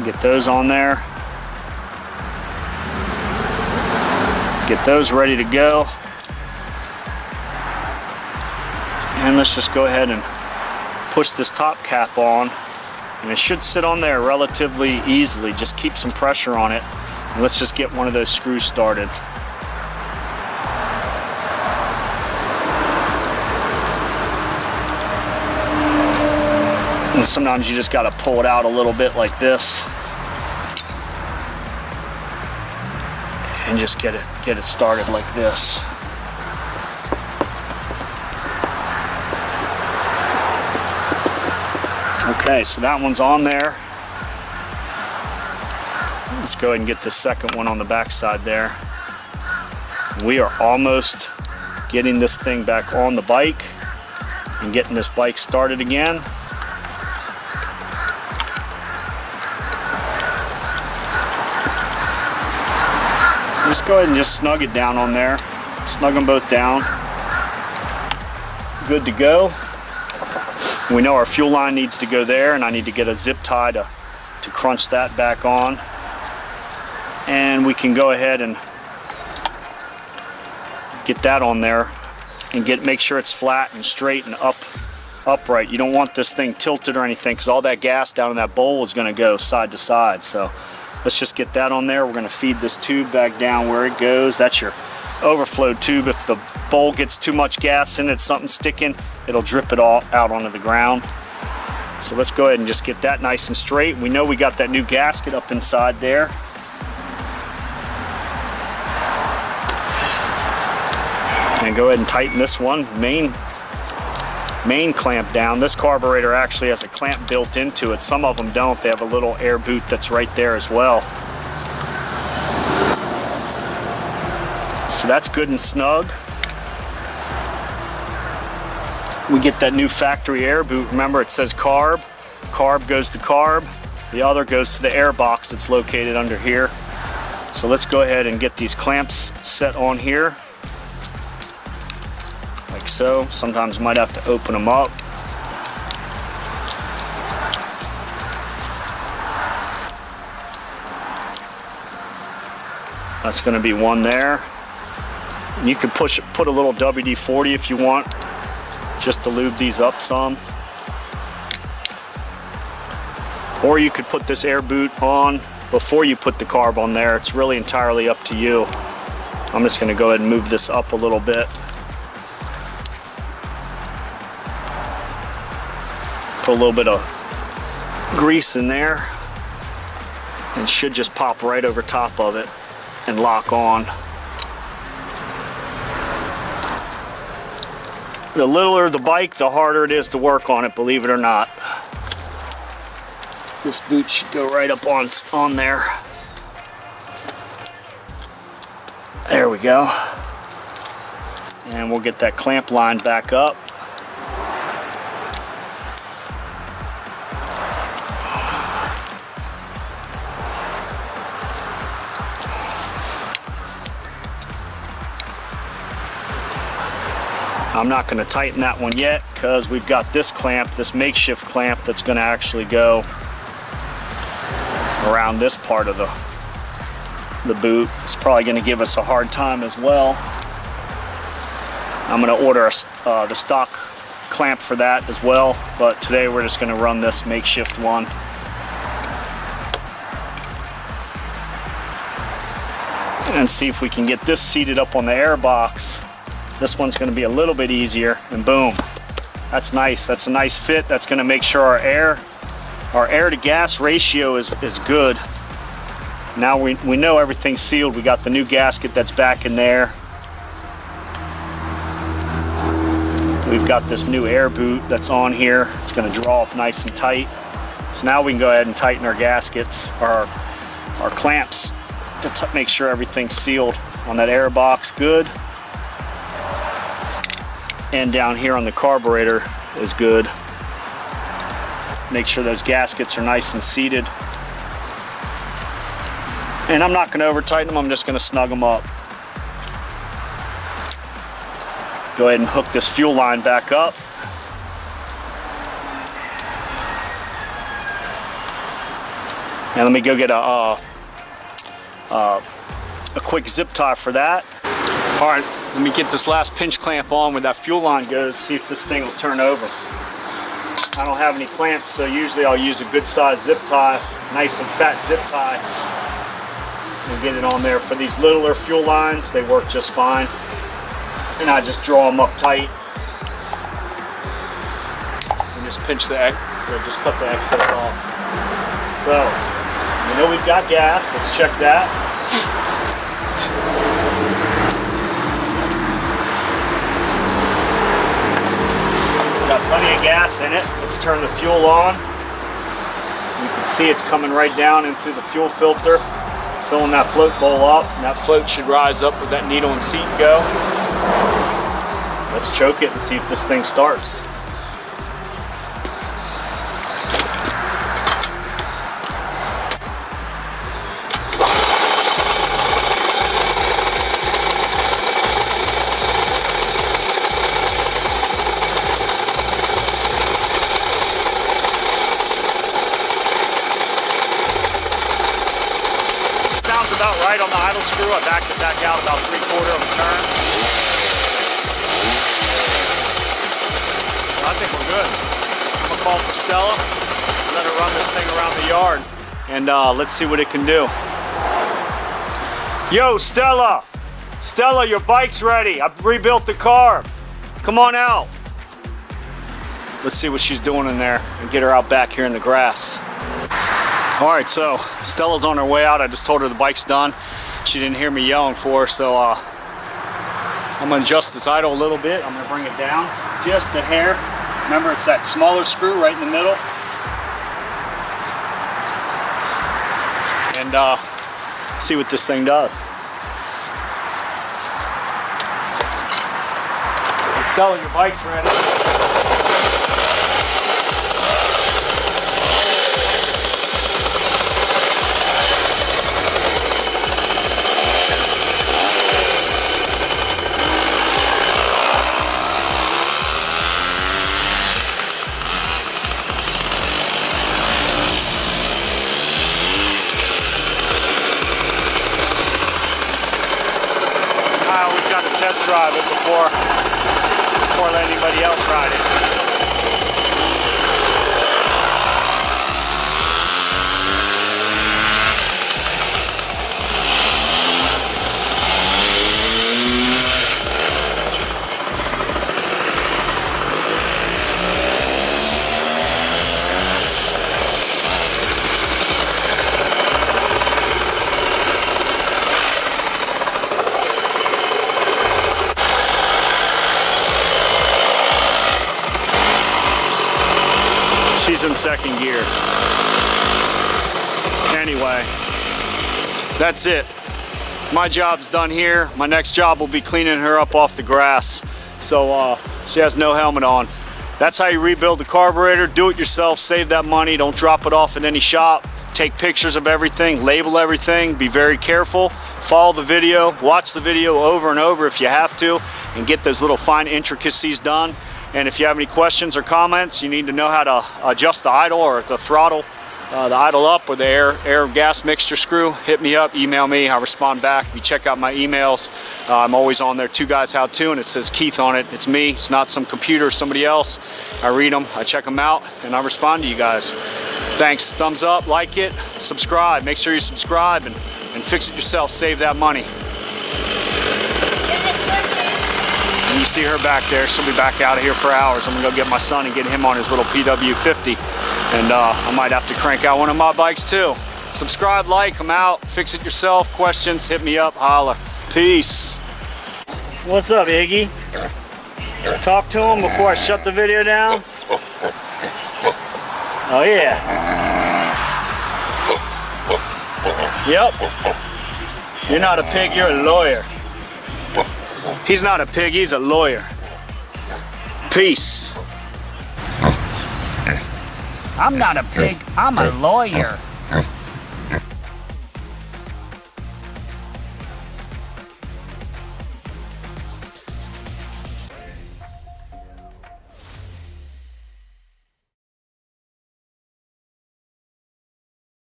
Get those on there. Get those ready to go. And let's just go ahead and push this top cap on. And it should sit on there relatively easily. Just keep some pressure on it. And let's just get one of those screws started. And sometimes you just got to pull it out a little bit like this. And just get it started like this. Okay, so that one's on there. Let's go ahead and get the second one on the back side there. We are almost getting this thing back on the bike and getting this bike started again. Just go ahead and just snug it down on there. Snug them both down. Good to go. We know our fuel line needs to go there, and I need to get a zip tie to crunch that back on. And we can go ahead and get that on there and make sure it's flat and straight and upright. You don't want this thing tilted or anything, because all that gas down in that bowl is going to go side to side. So let's just get that on there. We're going to feed this tube back down where it goes. That's your overflow tube. If the bowl gets too much gas in it, something sticking, it'll drip it all out onto the ground. So let's go ahead and just get that nice and straight. We know we got that new gasket up inside there. And go ahead and tighten this one main clamp down. This carburetor actually has a clamp built into it. Some of them don't. They have a little air boot that's right there as well. So that's good and snug. We get that new factory air boot. Remember, it says carb. Carb goes to carb. The other goes to the air box that's located under here. So let's go ahead and get these clamps set on here. Like so. Sometimes might have to open them up. That's going to be one there. And you can put a little WD-40 if you want, just to lube these up some. Or you could put this air boot on before you put the carb on there. It's really entirely up to you. I'm just going to go ahead and move this up a little bit. Put a little bit of grease in there, and it should just pop right over top of it and lock on. The littler the bike, the harder it is to work on it, believe it or not. This boot should go right up on there. There we go. And we'll get that clamp line back up. I'm not going to tighten that one yet because we've got this clamp, this makeshift clamp, that's going to actually go around this part of the boot. It's probably going to give us a hard time as well. I'm going to order the stock clamp for that as well, but today we're just going to run this makeshift one. And see if we can get this seated up on the air box. This one's going to be a little bit easier, and boom, that's nice. That's a nice fit. That's going to make sure our air to gas ratio is good. Now we know everything's sealed. We got the new gasket that's back in there. We've got this new air boot that's on here. It's going to draw up nice and tight. So now we can go ahead and tighten our gaskets, our clamps, to make sure everything's sealed on that air box good. And down here on the carburetor is good. Make sure those gaskets are nice and seated. And I'm not going to over tighten them, I'm just going to snug them up. Go ahead and hook this fuel line back up. And let me go get a quick zip tie for that. All right, let me get this last pinch clamp on where that fuel line goes, see if this thing will turn over. I don't have any clamps, so usually I'll use a good size zip tie, nice and fat zip tie, and get it on there. For these littler fuel lines, they work just fine. And I just draw them up tight. And just pinch the, or just cut the excess off. So, you know we've got gas, let's check that. It's got plenty of gas in it. Let's turn the fuel on. You can see it's coming right down in through the fuel filter, filling that float bowl up, and that float should rise up where that needle and seat go. Let's choke it and see if this thing starts. Sounds about right on the idle screw. I backed it back out about 3/4 of a turn. I think we're good. I'm gonna call for Stella, let her run this thing around the yard, and let's see what it can do. Yo, Stella! Stella, your bike's ready. I've rebuilt the car. Come on out. Let's see what she's doing in there and get her out back here in the grass. All right, so Stella's on her way out. I just told her the bike's done. She didn't hear me yelling for her, so I'm gonna adjust this idle a little bit. I'm gonna bring it down just a hair. Remember, it's that smaller screw right in the middle. And see what this thing does. Hey, Stella, your bike's ready. Test drive it before letting anybody else ride it. She's in second gear. Anyway, that's it. My job's done here. My next job will be cleaning her up off the grass. So she has no helmet on. That's how you rebuild the carburetor. Do it yourself, save that money. Don't drop it off at any shop. Take pictures of everything, label everything, be very careful. Follow the video, watch the video over and over if you have to, and get those little fine intricacies done. And if you have any questions or comments, you need to know how to adjust the idle or the throttle, the idle up or the air gas mixture screw, hit me up, email me, I'll respond back. If you check out my emails, I'm always on there, 2 Guys How To, and it says Keith on it. It's me, it's not some computer or somebody else. I read them, I check them out, and I respond to you guys. Thanks, thumbs up, like it, subscribe. Make sure you subscribe and fix it yourself, save that money. And you see her back there, she'll be back out of here for hours. I'm gonna go get my son and get him on his little PW50. And I might have to crank out one of my bikes too. Subscribe, like, I'm out, fix it yourself. Questions, hit me up, holla. Peace. What's up, Iggy? Talk to him before I shut the video down. Oh yeah. Yep. You're not a pig, you're a lawyer. He's not a pig, he's a lawyer. Peace. I'm not a pig, I'm a lawyer.